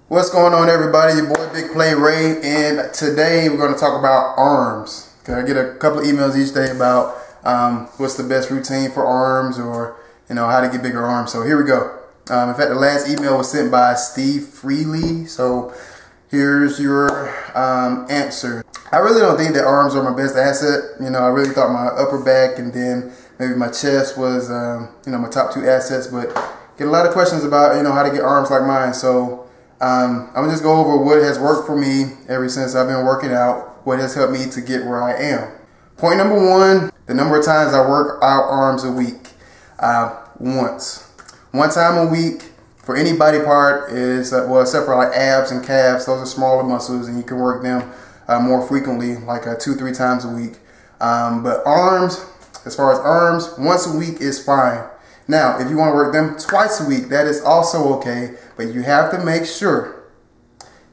What's going on, everybody? Your boy Big Play Ray, and today we're going to talk about arms. I get a couple of emails each day about what's the best routine for arms, or how to get bigger arms. So here we go. In fact, the last email was sent by Steve Freely. So here's your answer. I really don't think that arms are my best asset. I really thought my upper back and then maybe my chest was my top two assets, but get a lot of questions about how to get arms like mine. So I'm gonna just go over what has worked for me ever since I've been working out, what has helped me to get where I am. Point number one, the number of times I work out arms a week. Once. One time a week for any body part is, well, except for like abs and calves, those are smaller muscles and you can work them more frequently, like 2-3 times a week. But arms, as far as arms, once a week is fine. Now, if you want to work them twice a week, that is also okay, but you have to make sure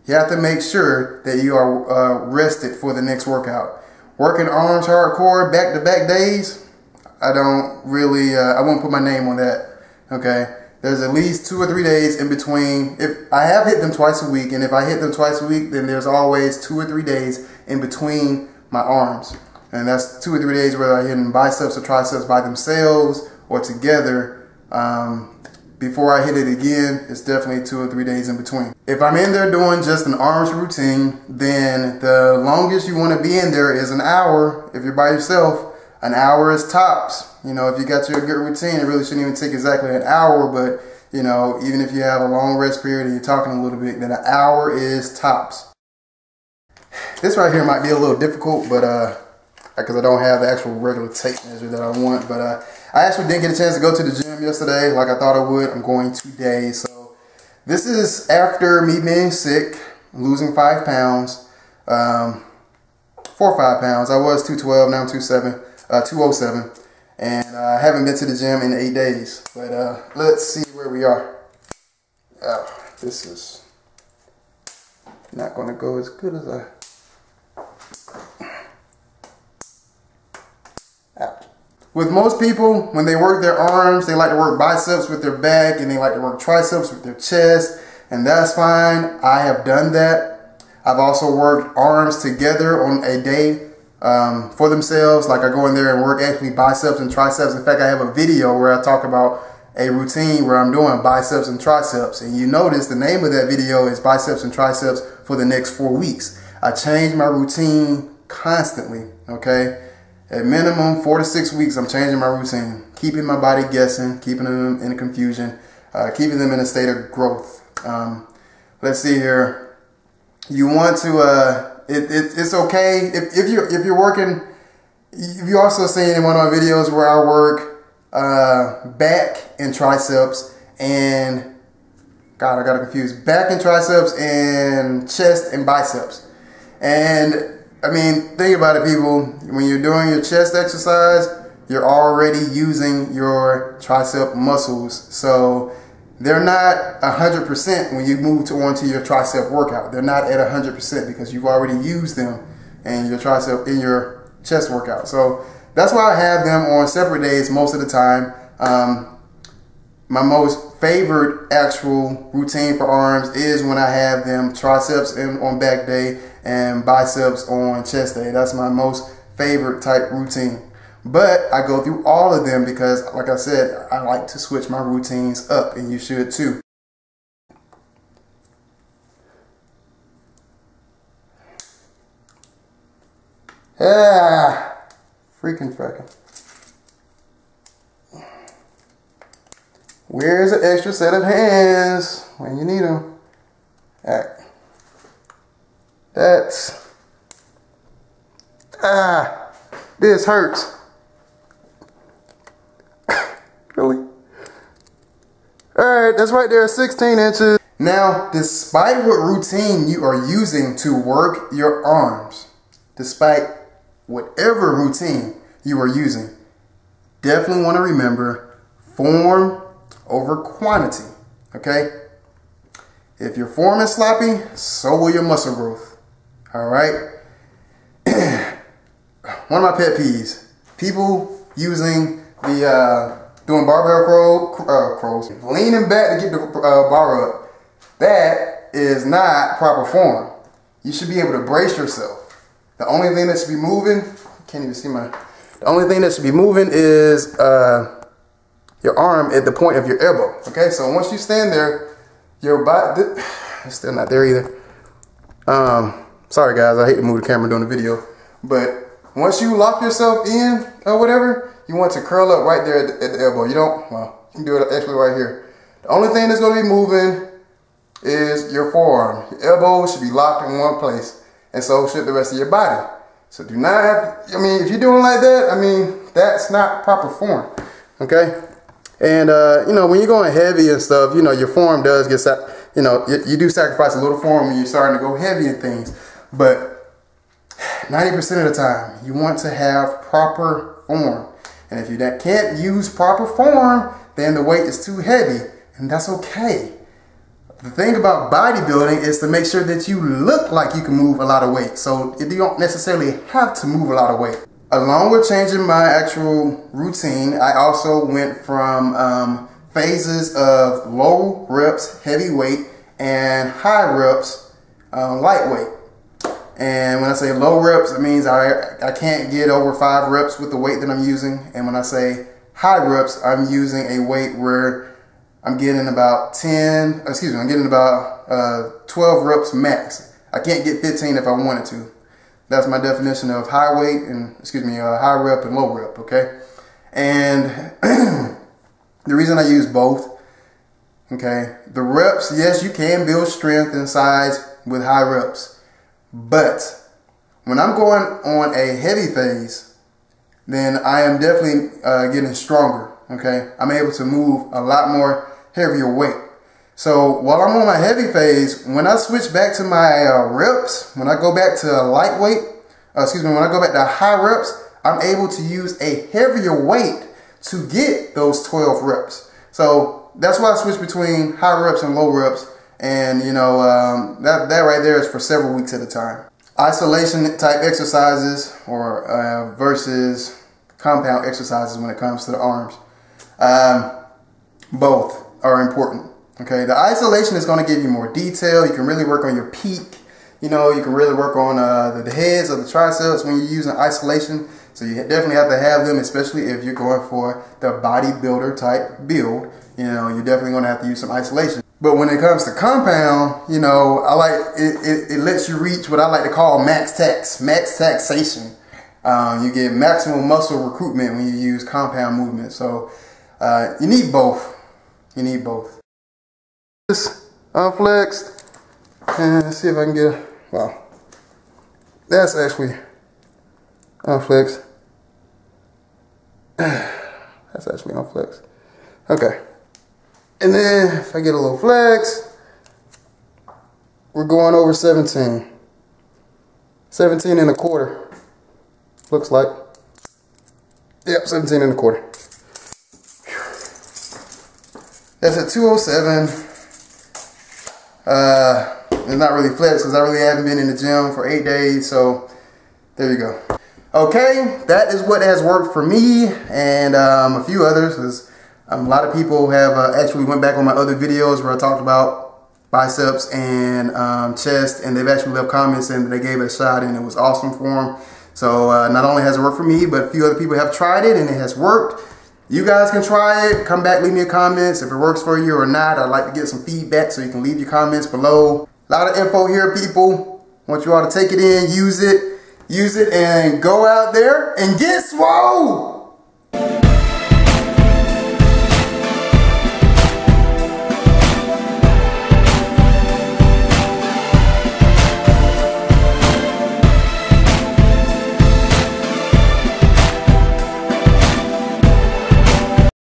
that you are rested for the next workout. Working arms hardcore back-to-back days, I won't put my name on that, okay? There's at least 2 or 3 days in between. If I have hit them twice a week, and if I hit them twice a week, then there's always 2 or 3 days in between my arms. And that's 2 or 3 days whether I hit them biceps or triceps by themselves or together. Before I hit it again, it's definitely 2 or 3 days in between. If I'm in there doing just an arms routine, then the longest you want to be in there is an hour. If you're by yourself, an hour is tops. If you got your good routine, it really shouldn't even take exactly an hour, but even if you have a long rest period and you're talking a little bit, then an hour is tops. This right here might be a little difficult, but because I don't have the actual regular tape measure that I want, but I actually didn't get a chance to go to the gym yesterday like I thought I would. I'm going today. So this is after me being sick, losing 5 pounds, 4 or 5 pounds. I was 212, now I'm 207, and I haven't been to the gym in 8 days. But let's see where we are. Oh, this is not going to go as good as I... With most people, when they work their arms, they like to work biceps with their back and they like to work triceps with their chest, and that's fine. I have done that. I've also worked arms together on a day for themselves. Like I go in there and work actually biceps and triceps. In fact, I have a video where I talk about a routine where I'm doing biceps and triceps, and you notice the name of that video is biceps and triceps for the next 4 weeks. I change my routine constantly, okay? At minimum 4 to 6 weeks, I'm changing my routine, keeping my body guessing, keeping them in confusion, keeping them in a state of growth. Let's see here. You want to, it's okay if you're working. You also seen in one of my videos where I work back and triceps and God, I got confused. Back and triceps and chest and biceps. And I mean, think about it, people. When you're doing your chest exercise, you're already using your tricep muscles. So they're not 100% when you move onto your tricep workout. They're not at 100% because you've already used them in your chest workout. So that's why I have them on separate days most of the time. My most favorite actual routine for arms is when I have them triceps on back day and biceps on chest day. That's my most favorite type routine. But I go through all of them because, like I said, I like to switch my routines up, and you should too. Freaking fracking. Where's an extra set of hands when you need them? Alright. This hurts. Really? Alright, that's right there, 16 inches. Now, despite what routine you are using to work your arms, despite whatever routine you are using, definitely want to remember form over quantity, okay? If your form is sloppy, so will your muscle growth, all right? One of my pet peeves, people using the, doing barbell curls, leaning back to get the bar up. That is not proper form. You should be able to brace yourself. The only thing that should be moving, can't even see the only thing that should be moving is your arm at the point of your elbow. Okay, so once you stand there, your body, it's still not there either. Sorry guys, I hate to move the camera during the video, but once you lock yourself in or whatever, you want to curl up right there at the elbow. You don't, well, you can do it actually right here. The only thing that's going to be moving is your forearm. Your elbow should be locked in one place, and so should the rest of your body. So do not have, I mean, if you're doing like that, I mean, that's not proper form, okay? And, you know, when you're going heavy and stuff, you know, your form does get, you know, you do sacrifice a little form when you're starting to go heavy and things, but 90% of the time, you want to have proper form. And if you can't use proper form, then the weight is too heavy, and that's okay. The thing about bodybuilding is to make sure that you look like you can move a lot of weight. So you don't necessarily have to move a lot of weight. Along with changing my actual routine, I also went from phases of low reps, heavy weight, and high reps, lightweight. And when I say low reps, it means I can't get over 5 reps with the weight that I'm using. And when I say high reps, I'm using a weight where I'm getting about 12 reps max. I can't get 15 if I wanted to. That's my definition of high weight and, high rep and low rep, okay? And the reason I use both, okay, the reps, yes, you can build strength and size with high reps, but when I'm going on a heavy phase, then I am definitely getting stronger, okay? I'm able to move a lot more heavier weight. So while I'm on my heavy phase, when I switch back to my reps, when I go back to lightweight, when I go back to high reps, I'm able to use a heavier weight to get those 12 reps. So that's why I switch between high reps and low reps. And you know, that right there is for several weeks at a time. Isolation type exercises or versus compound exercises when it comes to the arms. Both are important. Okay, the isolation is going to give you more detail. You can really work on your peak. You know, you can really work on the heads of the triceps when you're using isolation. So you definitely have to have them, especially if you're going for the bodybuilder type build. You know, you're definitely going to have to use some isolation. But when it comes to compound, you know, I like it lets you reach what I like to call max taxation. You get maximum muscle recruitment when you use compound movement. So you need both. You need both. This unflexed, and let's see if I can get, wow, that's actually unflexed. That's actually unflexed. Okay. And then if I get a little flex, we're going over 17. 17 and a quarter. Looks like. Yep, 17 and a quarter. That's at 207. It's not really flex because I really haven't been in the gym for 8 days, so there you go. Okay, that is what has worked for me and a few others. Because a lot of people have actually went back on my other videos where I talked about biceps and chest, and they've actually left comments and they gave it a shot and it was awesome for them. So not only has it worked for me, but a few other people have tried it and it has worked. You guys can try it. Come back, leave me comments if it works for you or not. I'd like to get some feedback, so you can leave your comments below. A lot of info here, people. I want you all to take it in, use it, and go out there and get swole!